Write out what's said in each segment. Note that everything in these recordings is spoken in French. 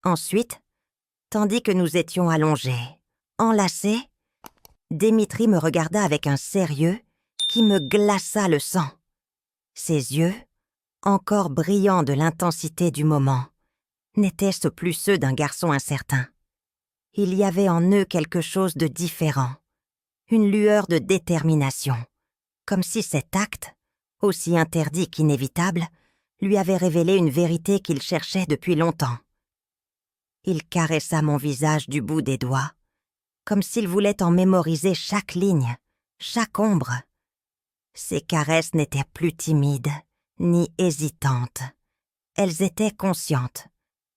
Ensuite, tandis que nous étions allongés, enlacés, Dimitri me regarda avec un sérieux qui me glaça le sang. Ses yeux, encore brillants de l'intensité du moment, n'étaient-ce plus ceux d'un garçon incertain. Il y avait en eux quelque chose de différent, une lueur de détermination, comme si cet acte, aussi interdit qu'inévitable, lui avait révélé une vérité qu'il cherchait depuis longtemps. Il caressa mon visage du bout des doigts, comme s'il voulait en mémoriser chaque ligne, chaque ombre. Ses caresses n'étaient plus timides, ni hésitantes. Elles étaient conscientes,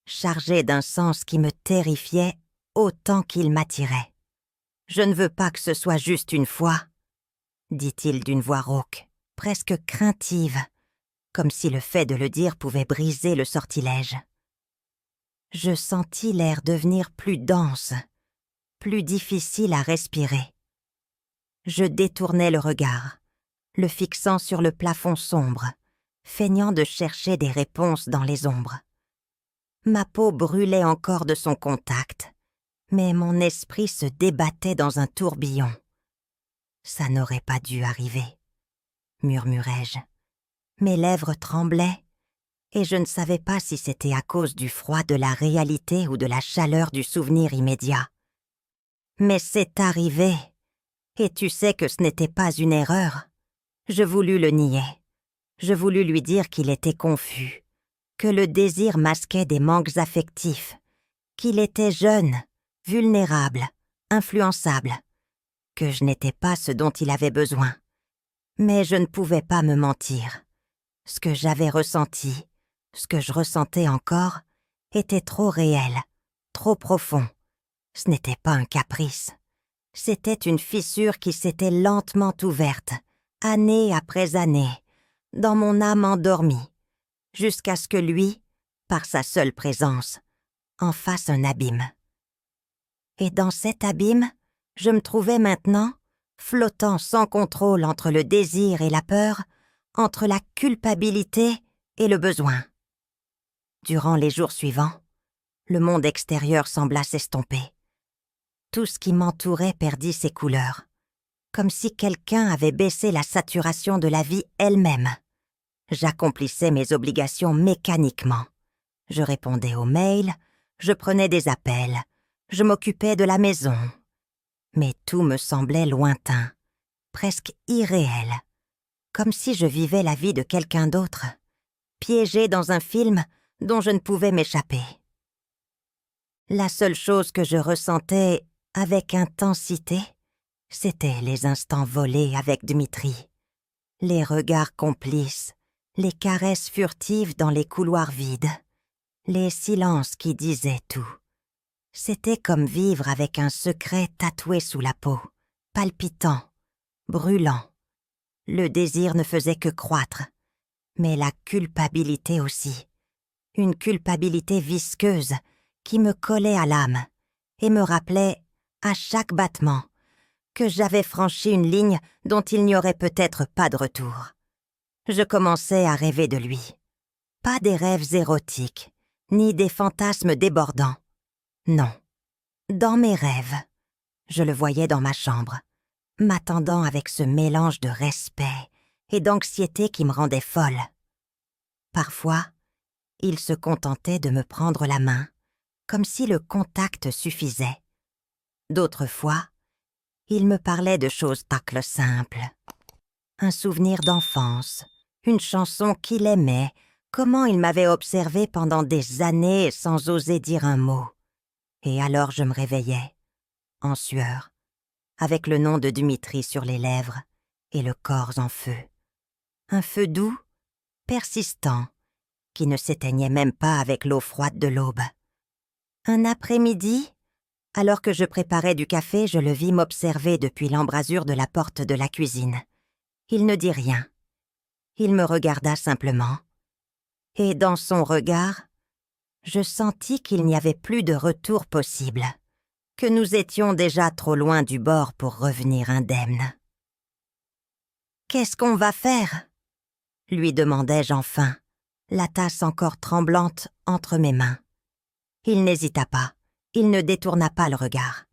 chargées d'un sens qui me terrifiait autant qu'il m'attirait. « Je ne veux pas que ce soit juste une fois, » dit-il d'une voix rauque, presque craintive, comme si le fait de le dire pouvait briser le sortilège. Je sentis l'air devenir plus dense, plus difficile à respirer. Je détournai le regard, le fixant sur le plafond sombre, feignant de chercher des réponses dans les ombres. Ma peau brûlait encore de son contact, mais mon esprit se débattait dans un tourbillon. « Ça n'aurait pas dû arriver, » murmurai-je. Mes lèvres tremblaient, et je ne savais pas si c'était à cause du froid de la réalité ou de la chaleur du souvenir immédiat. Mais c'est arrivé, et tu sais que ce n'était pas une erreur. Je voulus le nier. Je voulus lui dire qu'il était confus, que le désir masquait des manques affectifs, qu'il était jeune, vulnérable, influençable, que je n'étais pas ce dont il avait besoin. Mais je ne pouvais pas me mentir. Ce que j'avais ressenti, ce que je ressentais encore, était trop réel, trop profond. Ce n'était pas un caprice. C'était une fissure qui s'était lentement ouverte, année après année, dans mon âme endormie, jusqu'à ce que lui, par sa seule présence, en fasse un abîme. Et dans cet abîme, je me trouvais maintenant, flottant sans contrôle entre le désir et la peur, entre la culpabilité et le besoin. Durant les jours suivants, le monde extérieur sembla s'estomper. Tout ce qui m'entourait perdit ses couleurs, comme si quelqu'un avait baissé la saturation de la vie elle-même. J'accomplissais mes obligations mécaniquement. Je répondais aux mails, je prenais des appels, je m'occupais de la maison. Mais tout me semblait lointain, presque irréel, comme si je vivais la vie de quelqu'un d'autre, piégé dans un film dont je ne pouvais m'échapper. La seule chose que je ressentais avec intensité, c'était les instants volés avec Dimitri, les regards complices, les caresses furtives dans les couloirs vides, les silences qui disaient tout. C'était comme vivre avec un secret tatoué sous la peau, palpitant, brûlant. Le désir ne faisait que croître, mais la culpabilité aussi. Une culpabilité visqueuse qui me collait à l'âme et me rappelait, à chaque battement, que j'avais franchi une ligne dont il n'y aurait peut-être pas de retour. Je commençais à rêver de lui. Pas des rêves érotiques, ni des fantasmes débordants. Non. Dans mes rêves, je le voyais dans ma chambre, m'attendant avec ce mélange de respect et d'anxiété qui me rendait folle. Parfois, il se contentait de me prendre la main, comme si le contact suffisait. D'autres fois, il me parlait de choses tacles simples. Un souvenir d'enfance, une chanson qu'il aimait, comment il m'avait observé pendant des années sans oser dire un mot. Et alors je me réveillais, en sueur, avec le nom de Dimitri sur les lèvres et le corps en feu. Un feu doux, persistant, qui ne s'éteignait même pas avec l'eau froide de l'aube. Un après-midi, alors que je préparais du café, je le vis m'observer depuis l'embrasure de la porte de la cuisine. Il ne dit rien. Il me regarda simplement. Et dans son regard, je sentis qu'il n'y avait plus de retour possible, que nous étions déjà trop loin du bord pour revenir indemnes. « Qu'est-ce qu'on va faire ?» lui demandai-je enfin, la tasse encore tremblante entre mes mains. Il n'hésita pas, il ne détourna pas le regard.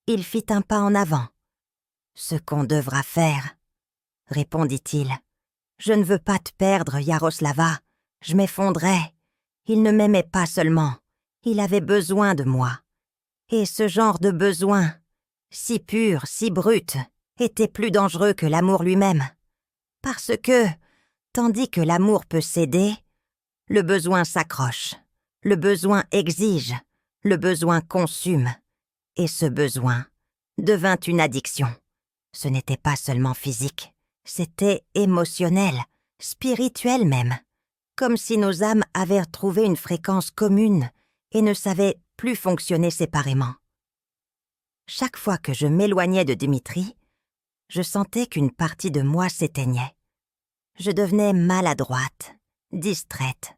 Il fit un pas en avant. « Ce qu'on devra faire, » répondit-il. « Je ne veux pas te perdre, Yaroslava. Je m'effondrais. Il ne m'aimait pas seulement. Il avait besoin de moi. Et ce genre de besoin, si pur, si brut, était plus dangereux que l'amour lui-même. Parce que, tandis que l'amour peut céder, le besoin s'accroche, le besoin exige, le besoin consume. Et ce besoin devint une addiction. Ce n'était pas seulement physique, c'était émotionnel, spirituel même, comme si nos âmes avaient trouvé une fréquence commune et ne savaient plus fonctionner séparément. Chaque fois que je m'éloignais de Dimitri, je sentais qu'une partie de moi s'éteignait. Je devenais maladroite, distraite,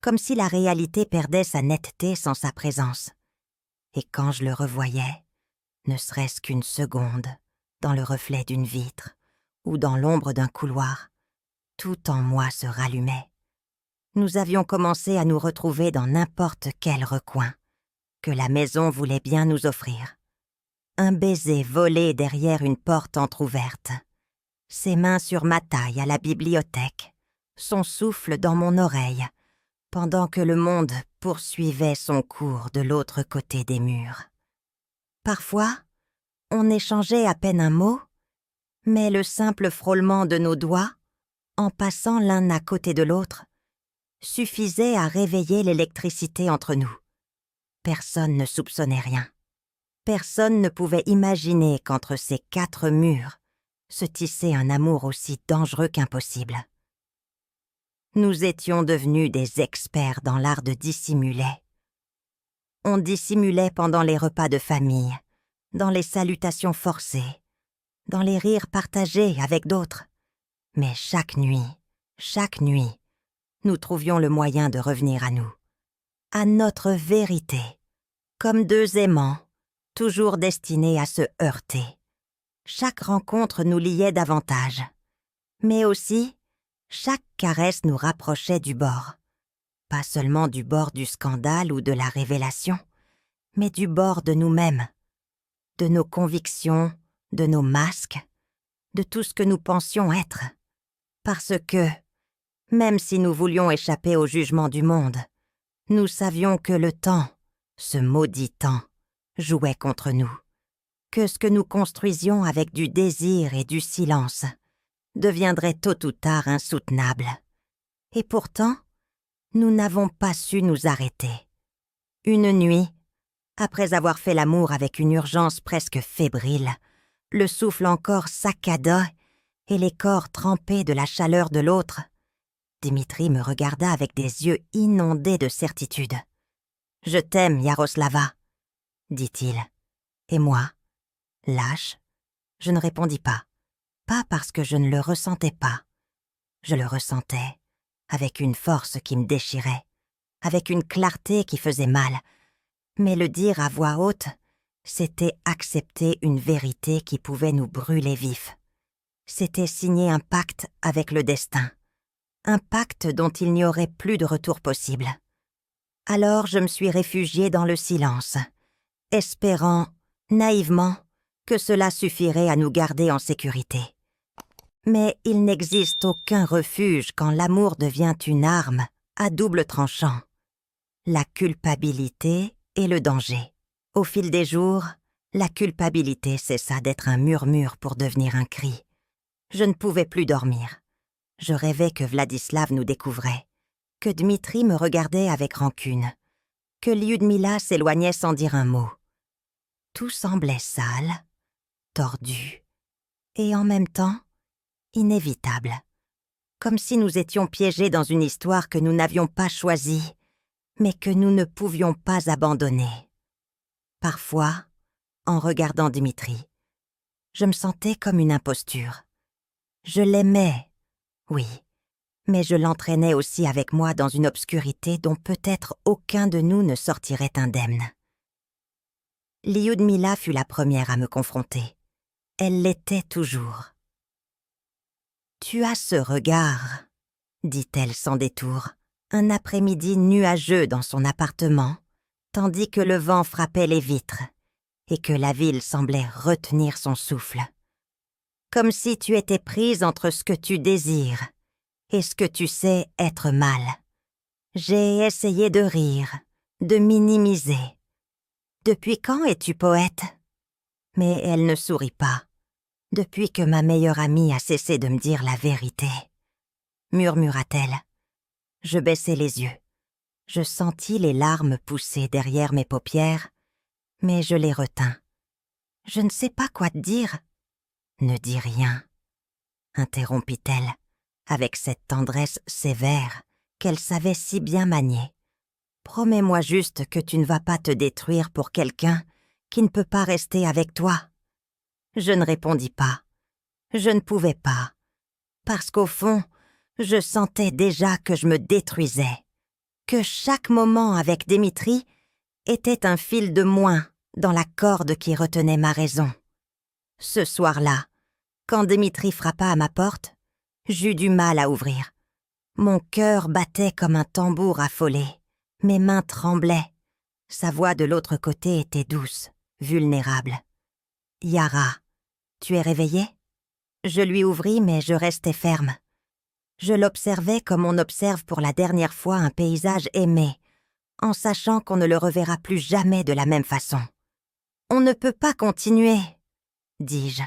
comme si la réalité perdait sa netteté sans sa présence. Et quand je le revoyais, ne serait-ce qu'une seconde, dans le reflet d'une vitre ou dans l'ombre d'un couloir, tout en moi se rallumait. Nous avions commencé à nous retrouver dans n'importe quel recoin que la maison voulait bien nous offrir. Un baiser volé derrière une porte entr'ouverte, ses mains sur ma taille à la bibliothèque, son souffle dans mon oreille, pendant que le monde poursuivait son cours de l'autre côté des murs. Parfois, on échangeait à peine un mot, mais le simple frôlement de nos doigts, en passant l'un à côté de l'autre, suffisait à réveiller l'électricité entre nous. Personne ne soupçonnait rien. Personne ne pouvait imaginer qu'entre ces 4 murs se tissait un amour aussi dangereux qu'impossible. Nous étions devenus des experts dans l'art de dissimuler. On dissimulait pendant les repas de famille, dans les salutations forcées, dans les rires partagés avec d'autres. Mais chaque nuit, nous trouvions le moyen de revenir à nous, à notre vérité, comme 2 aimants, toujours destinés à se heurter. Chaque rencontre nous liait davantage, mais aussi chaque caresse nous rapprochait du bord. Pas seulement du bord du scandale ou de la révélation, mais du bord de nous-mêmes, de nos convictions, de nos masques, de tout ce que nous pensions être. Parce que, même si nous voulions échapper au jugement du monde, nous savions que le temps, ce maudit temps, jouait contre nous, que ce que nous construisions avec du désir et du silence deviendrait tôt ou tard insoutenable. Et pourtant, nous n'avons pas su nous arrêter. Une nuit, après avoir fait l'amour avec une urgence presque fébrile, le souffle encore saccada et les corps trempés de la chaleur de l'autre, Dimitri me regarda avec des yeux inondés de certitude. « Je t'aime, Yaroslava, » dit-il. Et moi, lâche, je ne répondis pas. Pas parce que je ne le ressentais pas. Je le ressentais, avec une force qui me déchirait, avec une clarté qui faisait mal. Mais le dire à voix haute, c'était accepter une vérité qui pouvait nous brûler vifs. C'était signer un pacte avec le destin. Un pacte dont il n'y aurait plus de retour possible. Alors je me suis réfugiée dans le silence, espérant, naïvement, que cela suffirait à nous garder en sécurité. Mais il n'existe aucun refuge quand l'amour devient une arme à double tranchant. La culpabilité et le danger. Au fil des jours, la culpabilité cessa d'être un murmure pour devenir un cri. Je ne pouvais plus dormir. Je rêvais que Vladislav nous découvrait, que Dmitri me regardait avec rancune, que Lyudmila s'éloignait sans dire un mot. Tout semblait sale, tordu, et en même temps, inévitable, comme si nous étions piégés dans une histoire que nous n'avions pas choisie, mais que nous ne pouvions pas abandonner. Parfois, en regardant Dmitri, je me sentais comme une imposture. Je l'aimais, oui, mais je l'entraînais aussi avec moi dans une obscurité dont peut-être aucun de nous ne sortirait indemne. Lyudmila fut la première à me confronter. Elle l'était toujours. « Tu as ce regard, » dit-elle sans détour, un après-midi nuageux dans son appartement, tandis que le vent frappait les vitres et que la ville semblait retenir son souffle. Comme si tu étais prise entre ce que tu désires et ce que tu sais être mal. J'ai essayé de rire, de minimiser. Depuis quand es-tu poète? Mais elle ne sourit pas, depuis que ma meilleure amie a cessé de me dire la vérité. Murmura-t-elle. Je baissai les yeux. Je sentis les larmes pousser derrière mes paupières, mais je les retins. Je ne sais pas quoi te dire. Ne dis rien, interrompit-elle, avec cette tendresse sévère qu'elle savait si bien manier. Promets-moi juste que tu ne vas pas te détruire pour quelqu'un qui ne peut pas rester avec toi. Je ne répondis pas. Je ne pouvais pas, parce qu'au fond, je sentais déjà que je me détruisais, que chaque moment avec Dimitri était un fil de moins dans la corde qui retenait ma raison. Ce soir-là, quand Dimitri frappa à ma porte, j'eus du mal à ouvrir. Mon cœur battait comme un tambour affolé. Mes mains tremblaient. Sa voix de l'autre côté était douce, vulnérable. « Yara, tu es réveillée ?» Je lui ouvris, mais je restais ferme. Je l'observais comme on observe pour la dernière fois un paysage aimé, en sachant qu'on ne le reverra plus jamais de la même façon. « On ne peut pas continuer, » dis-je,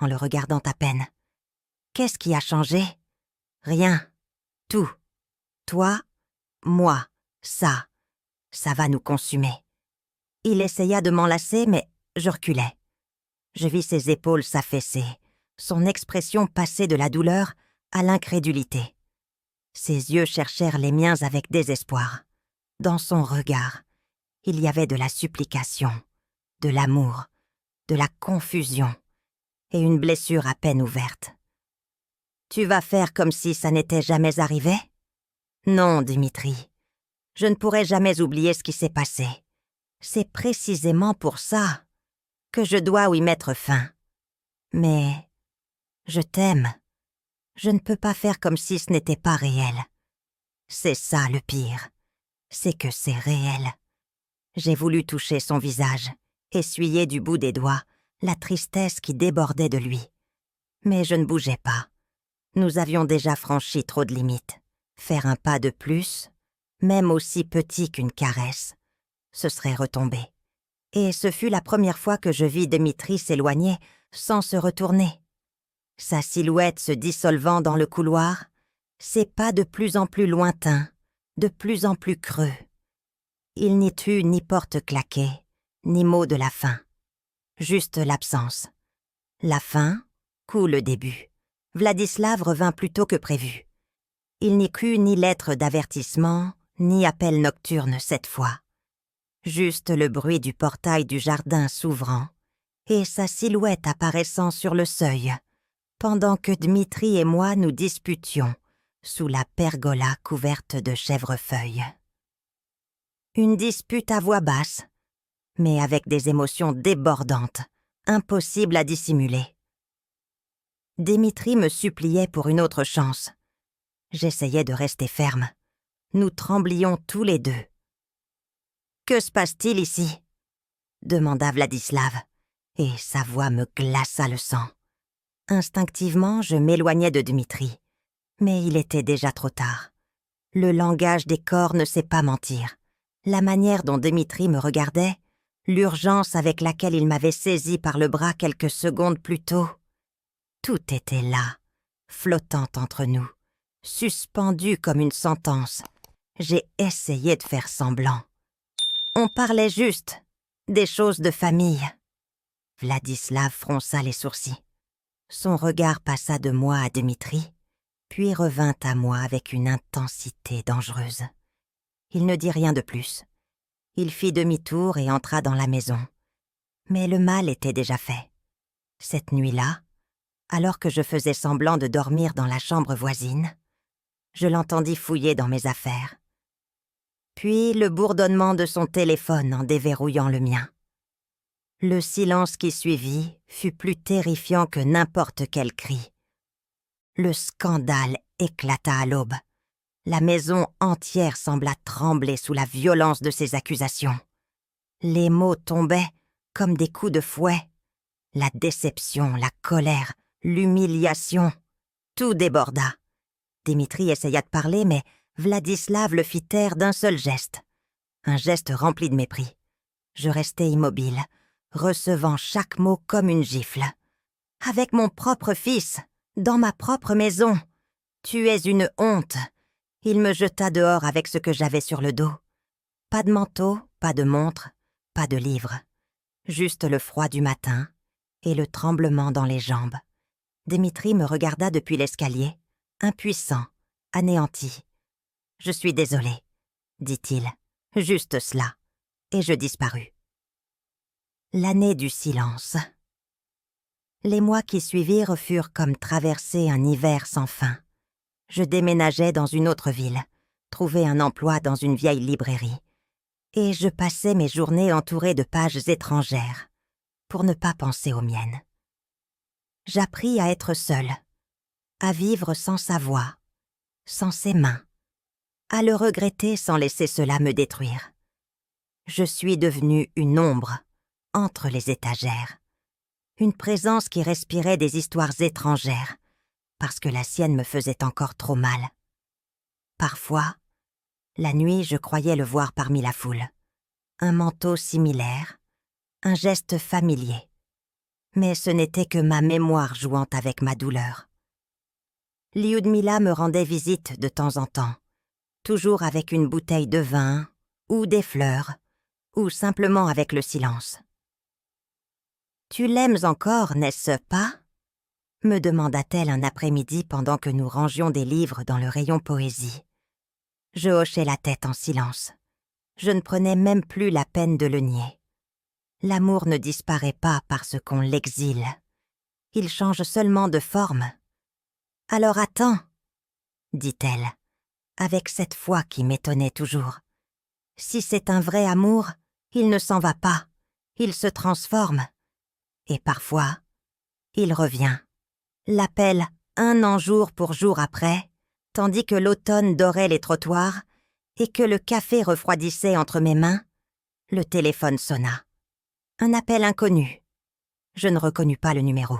en le regardant à peine. « Qu'est-ce qui a changé ? Rien. Tout. Toi, moi, ça. Ça va nous consumer. » Il essaya de m'enlacer, mais je reculais. Je vis ses épaules s'affaisser, son expression passer de la douleur à l'incrédulité. Ses yeux cherchèrent les miens avec désespoir. Dans son regard, il y avait de la supplication, de l'amour, de la confusion et une blessure à peine ouverte. « Tu vas faire comme si ça n'était jamais arrivé ? Non, Dimitri. Je ne pourrai jamais oublier ce qui s'est passé. C'est précisément pour ça que je dois y mettre fin. Mais je t'aime. Je ne peux pas faire comme si ce n'était pas réel. C'est ça le pire. C'est que c'est réel. » J'ai voulu toucher son visage, essuyer du bout des doigts la tristesse qui débordait de lui. Mais je ne bougeais pas. Nous avions déjà franchi trop de limites. Faire un pas de plus, même aussi petit qu'une caresse, ce serait retomber. Et ce fut la première fois que je vis Dimitri s'éloigner sans se retourner. Sa silhouette se dissolvant dans le couloir, ses pas de plus en plus lointains, de plus en plus creux. Il n'y eut ni porte claquée, ni mot de la fin. Juste l'absence. La fin, coup le début. Vladislav revint plus tôt que prévu. Il n'y eut ni lettre d'avertissement, ni appel nocturne cette fois. Juste le bruit du portail du jardin s'ouvrant et sa silhouette apparaissant sur le seuil, pendant que Dmitri et moi nous disputions sous la pergola couverte de chèvrefeuilles. Une dispute à voix basse, mais avec des émotions débordantes, impossibles à dissimuler. Dmitri me suppliait pour une autre chance. J'essayais de rester ferme. Nous tremblions tous les deux. « Que se passe-t-il ici ?» demanda Vladislav, et sa voix me glaça le sang. Instinctivement, je m'éloignais de Dmitri, mais il était déjà trop tard. Le langage des corps ne sait pas mentir. La manière dont Dmitri me regardait, l'urgence avec laquelle il m'avait saisi par le bras quelques secondes plus tôt, tout était là, flottant entre nous, suspendu comme une sentence. J'ai essayé de faire semblant. On parlait juste, des choses de famille. Vladislav fronça les sourcils. Son regard passa de moi à Dmitri, puis revint à moi avec une intensité dangereuse. Il ne dit rien de plus. Il fit demi-tour et entra dans la maison. Mais le mal était déjà fait. Cette nuit-là, alors que je faisais semblant de dormir dans la chambre voisine, je l'entendis fouiller dans mes affaires. Puis le bourdonnement de son téléphone en déverrouillant le mien. Le silence qui suivit fut plus terrifiant que n'importe quel cri. Le scandale éclata à l'aube. La maison entière sembla trembler sous la violence de ses accusations. Les mots tombaient comme des coups de fouet. La déception, la colère, l'humiliation, tout déborda. Dimitri essaya de parler, mais Vladislav le fit taire d'un seul geste. Un geste rempli de mépris. Je restai immobile, recevant chaque mot comme une gifle. Avec mon propre fils, dans ma propre maison. Tu es une honte. Il me jeta dehors avec ce que j'avais sur le dos. Pas de manteau, pas de montre, pas de livre. Juste le froid du matin et le tremblement dans les jambes. Dimitri me regarda depuis l'escalier, impuissant, anéanti. « Je suis désolé, dit-il, juste cela, et je disparus. » L'année du silence. Les mois qui suivirent furent comme traverser un hiver sans fin. Je déménageais dans une autre ville, trouvai un emploi dans une vieille librairie, et je passais mes journées entourée de pages étrangères, pour ne pas penser aux miennes. J'appris à être seule, à vivre sans sa voix, sans ses mains, à le regretter sans laisser cela me détruire. Je suis devenue une ombre entre les étagères, une présence qui respirait des histoires étrangères, parce que la sienne me faisait encore trop mal. Parfois, la nuit, je croyais le voir parmi la foule. Un manteau similaire, un geste familier. Mais ce n'était que ma mémoire jouant avec ma douleur. Lyudmila me rendait visite de temps en temps, toujours avec une bouteille de vin, ou des fleurs, ou simplement avec le silence. « Tu l'aimes encore, n'est-ce pas ?» me demanda-t-elle un après-midi pendant que nous rangions des livres dans le rayon poésie. Je hochai la tête en silence. Je ne prenais même plus la peine de le nier. L'amour ne disparaît pas parce qu'on l'exile. Il change seulement de forme. « Alors attends, » dit-elle, avec cette foi qui m'étonnait toujours. « Si c'est un vrai amour, il ne s'en va pas, il se transforme. Et parfois, il revient. L'appelle un an jour pour jour après, tandis que l'automne dorait les trottoirs et que le café refroidissait entre mes mains, le téléphone sonna. Un appel inconnu. Je ne reconnus pas le numéro,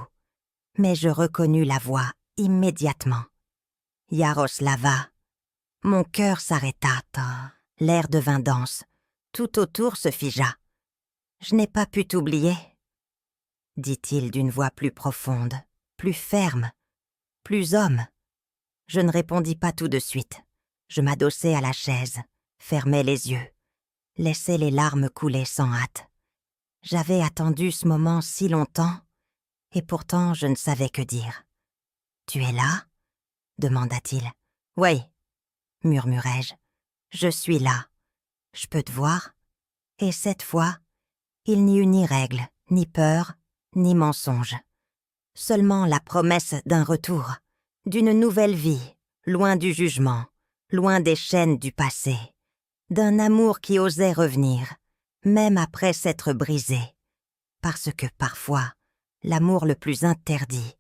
mais je reconnus la voix immédiatement. Yaroslava. Mon cœur s'arrêta. L'air devint dense. Tout autour se figea. « Je n'ai pas pu t'oublier, » dit-il d'une voix plus profonde, plus ferme, plus homme. Je ne répondis pas tout de suite. Je m'adossai à la chaise, fermai les yeux, laissai les larmes couler sans hâte. J'avais attendu ce moment si longtemps, et pourtant je ne savais que dire. « Tu es là ?» demanda-t-il. « Oui, » murmurai-je. « Je suis là. Je peux te voir ?» Et cette fois, il n'y eut ni règle, ni peur, ni mensonge. Seulement la promesse d'un retour, d'une nouvelle vie, loin du jugement, loin des chaînes du passé, d'un amour qui osait revenir, même après s'être brisé, parce que parfois, l'amour le plus interdit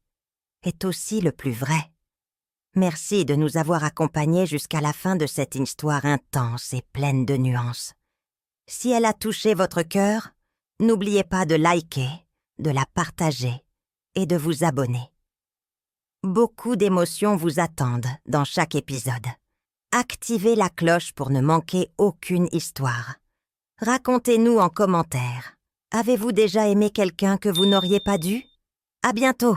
est aussi le plus vrai. Merci de nous avoir accompagnés jusqu'à la fin de cette histoire intense et pleine de nuances. Si elle a touché votre cœur, n'oubliez pas de liker, de la partager et de vous abonner. Beaucoup d'émotions vous attendent dans chaque épisode. Activez la cloche pour ne manquer aucune histoire. Racontez-nous en commentaire. Avez-vous déjà aimé quelqu'un que vous n'auriez pas dû ? À bientôt!